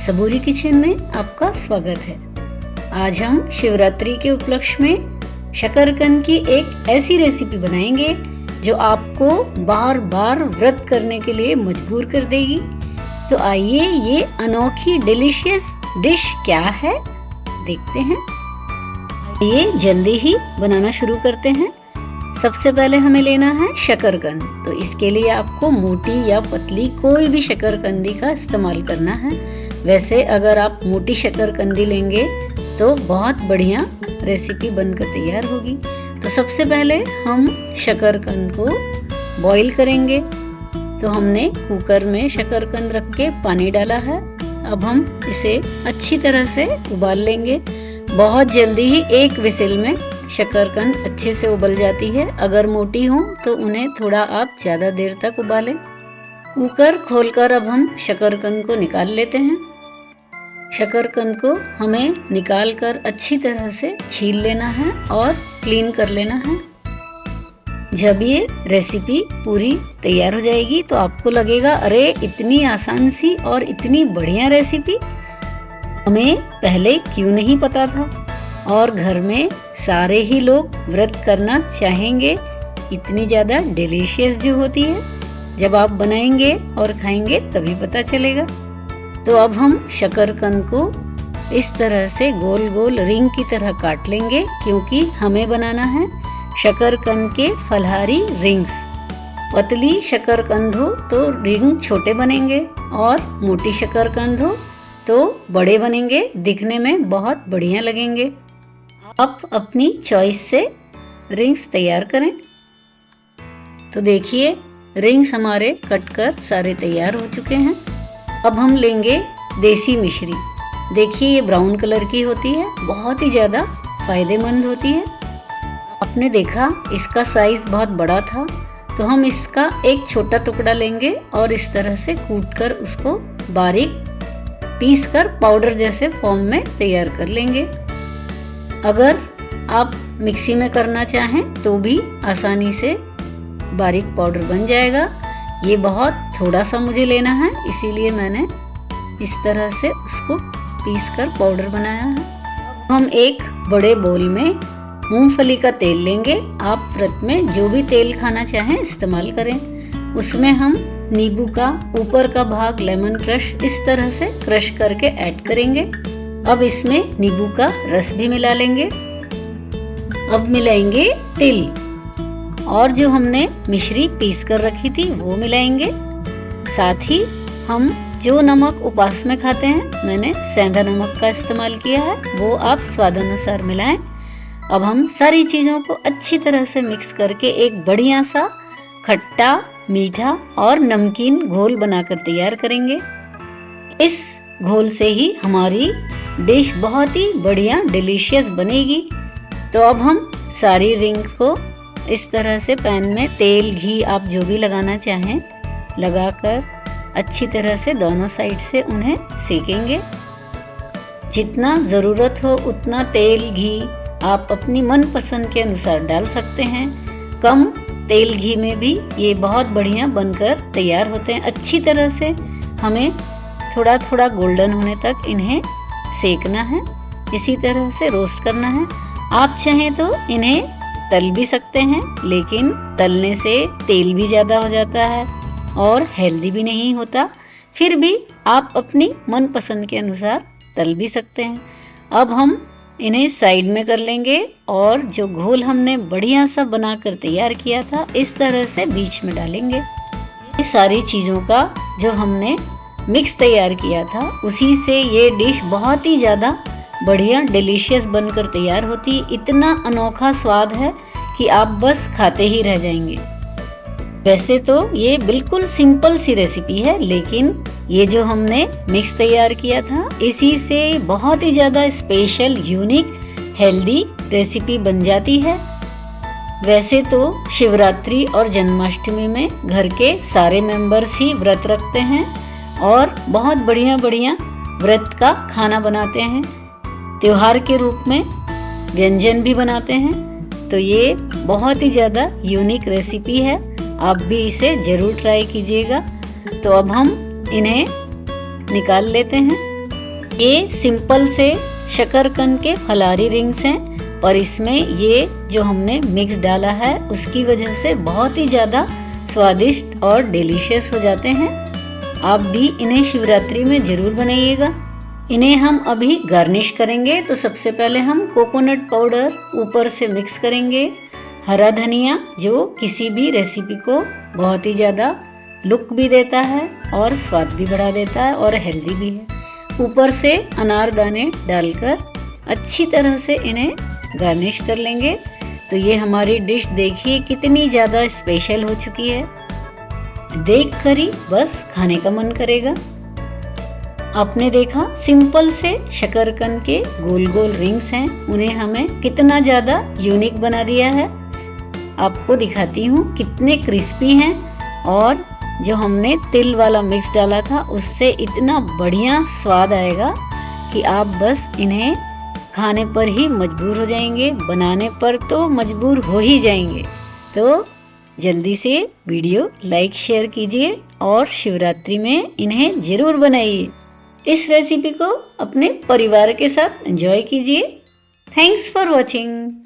सबूरी kitchen में आपका स्वागत है। आज हम शिवरात्रि के उपलक्ष्य में शकरकंद की एक ऐसी रेसिपी बनाएंगे जो आपको बार बार व्रत करने के लिए मजबूर कर देगी। तो आइए ये अनोखी डिलीशियस डिश क्या है देखते हैं। ये जल्दी ही बनाना शुरू करते हैं। सबसे पहले हमें लेना है शकरकंद। तो इसके लिए आपको मोटी या पतली कोई भी शकरकंदी का इस्तेमाल करना है। वैसे अगर आप मोटी शकरकंदी लेंगे तो बहुत बढ़िया रेसिपी बनकर तैयार होगी। तो सबसे पहले हम शकरकंद को बॉईल करेंगे। तो हमने कुकर में शकरकंद रख के पानी डाला है। अब हम इसे अच्छी तरह से उबाल लेंगे। बहुत जल्दी ही एक विसिल में शकरकंद अच्छे से उबल जाती है। अगर मोटी हो तो उन्हें थोड़ा आप ज़्यादा देर तक उबालें। कुकर खोलकर अब हम शकरकंद को निकाल लेते हैं। शकरकंद को हमें निकालकर अच्छी तरह से छील लेना है और क्लीन कर लेना है। जब ये रेसिपी पूरी तैयार हो जाएगी तो आपको लगेगा अरे इतनी आसान सी और इतनी बढ़िया रेसिपी हमें पहले क्यों नहीं पता था। और घर में सारे ही लोग व्रत करना चाहेंगे। इतनी ज़्यादा डिलीशियस जो होती है, जब आप बनाएंगे और खाएंगे तभी पता चलेगा। तो अब हम शकरकंद को इस तरह से गोल गोल रिंग की तरह काट लेंगे, क्योंकि हमें बनाना है शकरकंद के फलहारी रिंग्स। पतली शकरकंद हो तो रिंग छोटे बनेंगे और मोटी शकरकंद हो तो बड़े बनेंगे, दिखने में बहुत बढ़िया लगेंगे। आप अपनी चॉइस से रिंग्स तैयार करें। तो देखिए रिंग्स हमारे कटकर सारे तैयार हो चुके हैं। अब हम लेंगे देसी मिश्री। देखिए ये ब्राउन कलर की होती है, बहुत ही ज़्यादा फायदेमंद होती है। आपने देखा इसका साइज बहुत बड़ा था, तो हम इसका एक छोटा टुकड़ा लेंगे और इस तरह से कूटकर उसको बारीक पीस कर पाउडर जैसे फॉर्म में तैयार कर लेंगे। अगर आप मिक्सी में करना चाहें तो भी आसानी से बारीक पाउडर बन जाएगा। ये बहुत थोड़ा सा मुझे लेना है, इसीलिए मैंने इस तरह से उसको पीस कर पाउडर बनाया है। हम एक बड़े बोल में मूंगफली का तेल लेंगे। आप व्रत में जो भी तेल खाना चाहें इस्तेमाल करें। उसमें हम नींबू का ऊपर का भाग लेमन क्रश इस तरह से क्रश करके ऐड करेंगे। अब इसमें नींबू का रस भी मिला लेंगे। अब मिलाएंगे तिल और जो हमने मिश्री पीस कर रखी थी वो मिलाएंगे। साथ ही हम जो नमक उपवास में खाते हैं, मैंने सेंधा नमक का इस्तेमाल किया है, वो आप स्वाद अनुसार मिलाएं। अब हम सारी चीज़ों को अच्छी तरह से मिक्स करके एक बढ़िया सा खट्टा, मीठा और नमकीन घोल बनाकर तैयार करेंगे। इस घोल से ही हमारी डिश बहुत ही बढ़िया डिलीशियस बनेगी। तो अब हम सारी रिंग को इस तरह से पैन में तेल घी आप जो भी लगाना चाहें लगाकर अच्छी तरह से दोनों साइड से उन्हें सेकेंगे। जितना ज़रूरत हो उतना तेल घी आप अपनी मनपसंद के अनुसार डाल सकते हैं। कम तेल घी में भी ये बहुत बढ़िया बनकर तैयार होते हैं। अच्छी तरह से हमें थोड़ा थोड़ा गोल्डन होने तक इन्हें सेकना है, इसी तरह से रोस्ट करना है। आप चाहें तो इन्हें तल भी सकते हैं, लेकिन तलने से तेल भी ज़्यादा हो जाता है और हेल्दी भी नहीं होता। फिर भी आप अपनी मनपसंद के अनुसार तल भी सकते हैं। अब हम इन्हें साइड में कर लेंगे और जो घोल हमने बढ़िया सा बनाकर तैयार किया था इस तरह से बीच में डालेंगे। ये सारी चीज़ों का जो हमने मिक्स तैयार किया था उसी से ये डिश बहुत ही ज़्यादा बढ़िया डिलीशियस बनकर तैयार होती। इतना अनोखा स्वाद है कि आप बस खाते ही रह जाएंगे। वैसे तो ये बिल्कुल सिंपल सी रेसिपी है, लेकिन ये जो हमने मिक्स तैयार किया था इसी से बहुत ही ज़्यादा स्पेशल, यूनिक, हेल्दी रेसिपी बन जाती है। वैसे तो शिवरात्रि और जन्माष्टमी में घर के सारे मेंबर्स ही व्रत रखते हैं और बहुत बढ़िया बढ़िया व्रत का खाना बनाते हैं। त्योहार के रूप में व्यंजन भी बनाते हैं। तो ये बहुत ही ज़्यादा यूनिक रेसिपी है, आप भी इसे ज़रूर ट्राई कीजिएगा। तो अब हम इन्हें निकाल लेते हैं। ये सिंपल से शकरकंद के फलारी रिंग्स हैं, पर इसमें ये जो हमने मिक्स डाला है उसकी वजह से बहुत ही ज़्यादा स्वादिष्ट और डिलीशियस हो जाते हैं। आप भी इन्हें शिवरात्रि में ज़रूर बनाइएगा। इन्हें हम अभी गार्निश करेंगे, तो सबसे पहले हम कोकोनट पाउडर ऊपर से मिक्स करेंगे, हरा धनिया जो किसी भी रेसिपी को बहुत ही ज़्यादा लुक भी देता है और स्वाद भी बढ़ा देता है और हेल्दी भी है। ऊपर से अनारदाने डालकर अच्छी तरह से इन्हें गार्निश कर लेंगे। तो ये हमारी डिश देखिए कितनी ज़्यादा स्पेशल हो चुकी है, देखकर ही बस खाने का मन करेगा। आपने देखा सिंपल से शकरकंद के गोल गोल रिंग्स हैं, उन्हें हमें कितना ज़्यादा यूनिक बना दिया है। आपको दिखाती हूँ कितने क्रिस्पी हैं, और जो हमने तिल वाला मिक्स डाला था उससे इतना बढ़िया स्वाद आएगा कि आप बस इन्हें खाने पर ही मजबूर हो जाएंगे, बनाने पर तो मजबूर हो ही जाएंगे। तो जल्दी से वीडियो लाइक शेयर कीजिए और शिवरात्रि में इन्हें ज़रूर बनाइए। इस रेसिपी को अपने परिवार के साथ एंजॉय कीजिए। Thanks for watching.